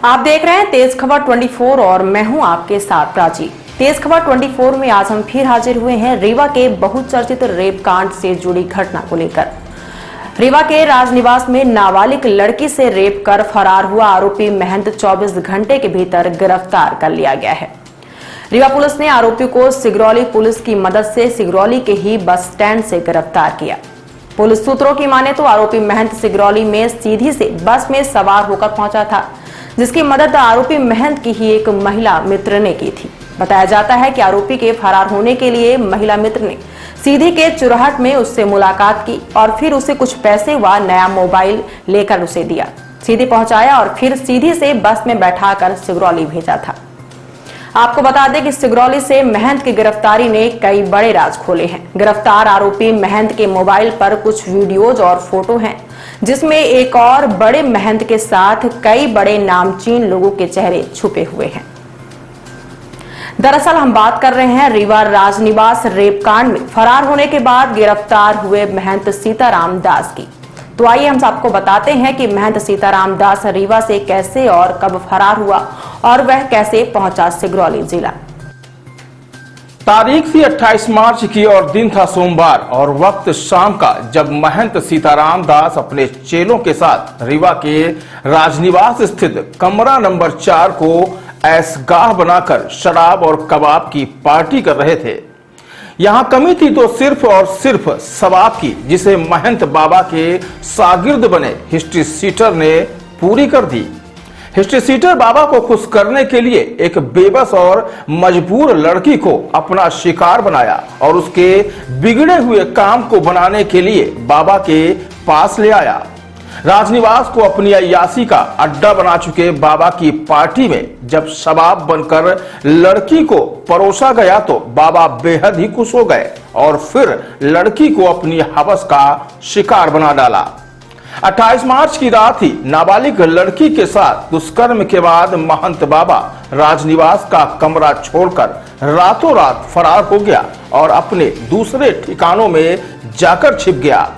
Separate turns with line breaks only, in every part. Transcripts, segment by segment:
आप देख रहे हैं तेज खबर 24 और मैं हूं आपके साथ प्राची। तेज खबर 24 में आज हम फिर हाजिर हुए हैं रीवा के बहुचर्चित रेप कांड से जुड़ी घटना को लेकर। रीवा के राजनिवास में नाबालिग लड़की से रेप कर फरार हुआ आरोपी महंत 24 घंटे के भीतर गिरफ्तार कर लिया गया है। रीवा पुलिस ने आरोपी को सिगरौली पुलिस की मदद से सिगरौली के ही बस स्टैंड से गिरफ्तार किया। पुलिस सूत्रों की माने तो आरोपी महंत सिगरौली में सीधी से बस में सवार होकर पहुंचा था, जिसकी मदद आरोपी महंत की ही एक महिला मित्र ने की थी। बताया जाता है कि आरोपी के फरार होने के लिए महिला मित्र ने सीधी के चुराहट में उससे मुलाकात की और फिर उसे कुछ पैसे व नया मोबाइल लेकर उसे दिया। सीधी पहुंचाया और फिर सीधी से बस में बैठाकर सिगरौली भेजा था। आपको बता दें कि सिगरौली से महंत की गिरफ्तारी ने कई बड़े राज खोले हैं। गिरफ्तार आरोपी महंत के मोबाइल पर कुछ वीडियोज और फोटो हैं, जिसमें एक और बड़े महंत के साथ कई बड़े नामचीन लोगों के चेहरे छुपे हुए हैं। दरअसल हम बात कर रहे हैं रीवा राजनिवास रेप कांड में फरार होने के बाद गिरफ्तार हुए महंत सीताराम दास की। तो आइए हम सबको बताते हैं कि महंत सीताराम दास रीवा से कैसे और कब फरार हुआ और वह कैसे पहुंचा सिगरौली जिला।
तारीख थी 28 मार्च की और दिन था सोमवार और वक्त शाम का, जब महंत सीताराम दास अपने चेलों के साथ रीवा के राजनिवास स्थित कमरा नंबर 4 को ऐशगाह बनाकर शराब और कबाब की पार्टी कर रहे थे। यहां कमी थी तो सिर्फ और सिर्फ शराब की, जिसे महंत बाबा के शागिर्द बने हिस्ट्री सीटर ने पूरी कर दी। हिस्ट्री सीटर बाबा को खुश करने के लिए एक बेबस और मजबूर लड़की को अपना शिकार बनाया और उसके बिगड़े हुए काम को बनाने के लिए बाबा के पास ले आया। राजनिवास को अपनी अय्याशी का अड्डा बना चुके बाबा की पार्टी में जब शबाब बनकर लड़की को परोसा गया तो बाबा बेहद ही खुश हो गए और फिर लड़की को अपनी हवस का शिकार बना डाला। 28 मार्च की रात ही नाबालिग लड़की के साथ दुष्कर्म के बाद महंत बाबा राजनिवास का कमरा छोड़कर रातों रात फरार हो गया और अपने दूसरे ठिकानों में जाकर छिप गया।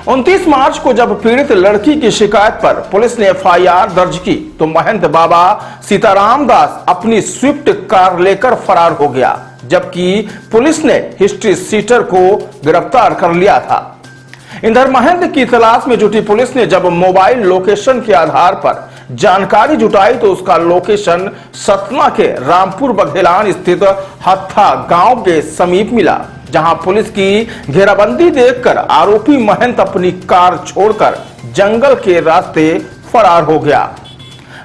29 मार्च को जब पीड़ित लड़की की शिकायत पर पुलिस ने FIR दर्ज की तो महंत बाबा सीताराम दास अपनी स्विफ्ट कार लेकर फरार हो गया, जबकि पुलिस ने हिस्ट्री सीटर को गिरफ्तार कर लिया था। इधर महंत की तलाश में जुटी पुलिस ने जब मोबाइल लोकेशन के आधार पर जानकारी जुटाई तो उसका लोकेशन सतना के रामपुर बघेलान स्थित हत्था गांव के समीप मिला, जहां पुलिस की घेराबंदी देखकर आरोपी महंत अपनी कार छोड़कर जंगल के रास्ते फरार हो गया।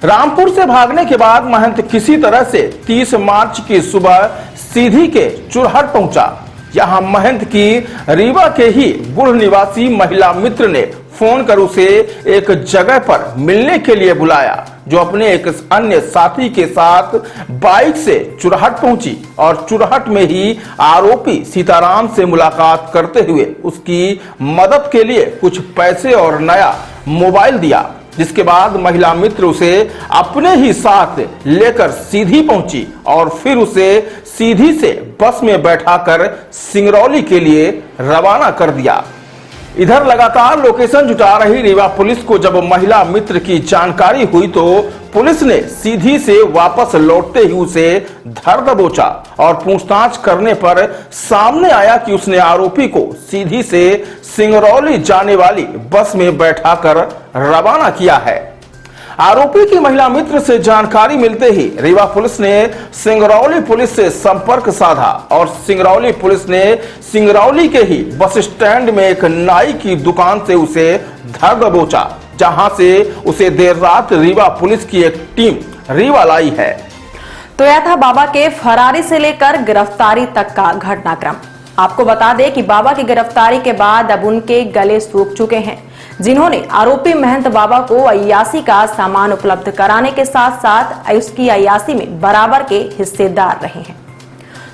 रामपुर से भागने के बाद महंत किसी तरह से 30 मार्च की सुबह सीधी के चुरहट पहुंचा। यहां महंत की रीवा के ही गुड़ निवासी महिला मित्र ने फोन कर उसे एक जगह पर मिलने के लिए बुलाया, जो अपने एक अन्य साथी के साथ बाइक से चुरहट पहुंची और चुरहट में ही आरोपी सीताराम से मुलाकात करते हुए उसकी मदद के लिए कुछ पैसे और नया मोबाइल दिया, जिसके बाद महिला मित्र उसे अपने ही साथ लेकर सीधी पहुंची और फिर उसे सीधी से बस में बैठाकर सिंगरौली के लिए रवाना कर दिया। इधर लगातार लोकेशन जुटा रही रीवा पुलिस को जब महिला मित्र की जानकारी हुई तो पुलिस ने सीधी से वापस लौटते ही उसे धर दबोचा और पूछताछ करने पर सामने आया कि उसने आरोपी को सीधी से सिंगरौली जाने वाली बस में बैठाकर रवाना किया है। आरोपी की महिला मित्र से जानकारी मिलते ही रीवा पुलिस ने सिंगरौली पुलिस से संपर्क साधा और सिंगरौली पुलिस ने सिंगरौली के ही बस स्टैंड में एक नाई की दुकान से उसे धर दबोचा, जहां से उसे देर रात रीवा पुलिस की एक टीम रीवा लाई है।
तो यह था बाबा के फरारी से लेकर गिरफ्तारी तक का घटनाक्रम। आपको बता दें कि बाबा की गिरफ्तारी के बाद अब उनके गले सूख चुके हैं, जिन्होंने आरोपी महंत बाबा को अय्याशी का सामान उपलब्ध कराने के साथ साथ उसकी अय्याशी में बराबर के हिस्सेदार रहे हैं।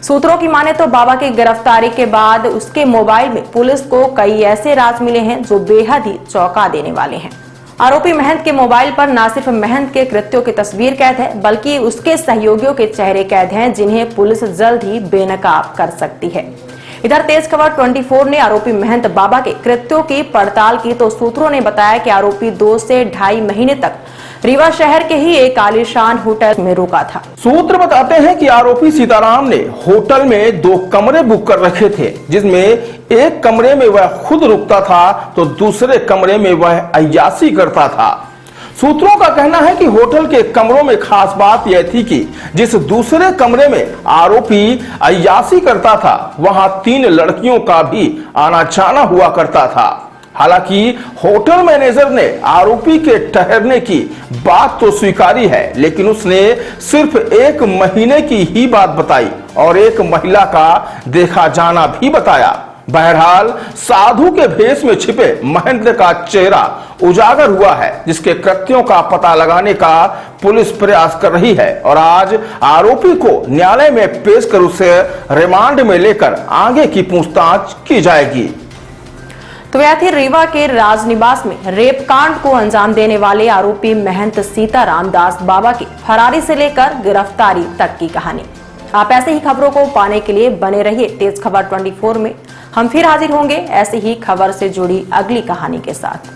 सूत्रों की माने तो बाबा की गिरफ्तारी के बाद उसके मोबाइल में पुलिस को कई ऐसे राज मिले हैं जो बेहद ही चौंका देने वाले हैं। आरोपी महंत के मोबाइल पर न सिर्फ महंत के कृत्यों की तस्वीर कैद है, बल्कि उसके सहयोगियों के चेहरे कैद हैं, जिन्हें पुलिस जल्द ही बेनकाब कर सकती है। इधर तेज खबर 24 ने आरोपी महंत बाबा के कृत्यों की पड़ताल की तो सूत्रों ने बताया कि आरोपी 2 से 2.5 महीने तक रीवा शहर के ही एक आलीशान होटल में रुका था।
सूत्र बताते हैं कि आरोपी सीताराम ने होटल में 2 कमरे बुक कर रखे थे, जिसमें एक कमरे में वह खुद रुकता था तो दूसरे कमरे में वह अय्याशी करता था। सूत्रों का कहना है कि होटल के कमरों में खास बात यह थी कि जिस दूसरे कमरे में आरोपी अय्याशी करता था वहां 3 लड़कियों का भी आना जाना हुआ करता था। हालांकि होटल मैनेजर ने आरोपी के ठहरने की बात तो स्वीकारी है, लेकिन उसने सिर्फ 1 महीने की ही बात बताई और एक महिला का देखा जाना भी बताया। बहरहाल साधु के भेष में छिपे महंत का चेहरा उजागर हुआ है, जिसके कृत्यों का पता लगाने का पुलिस प्रयास कर रही है और आज आरोपी को न्यायालय में पेश कर उसे रिमांड में लेकर आगे की पूछताछ की जाएगी।
तो यह थी रीवा के राजनिवास में रेप कांड को अंजाम देने वाले आरोपी महंत सीताराम दास बाबा की फरारी से लेकर गिरफ्तारी तक की कहानी। आप ऐसे ही खबरों को पाने के लिए बने रहिए तेज खबर 24 में। हम फिर हाजिर होंगे ऐसी ही खबर से जुड़ी अगली कहानी के साथ।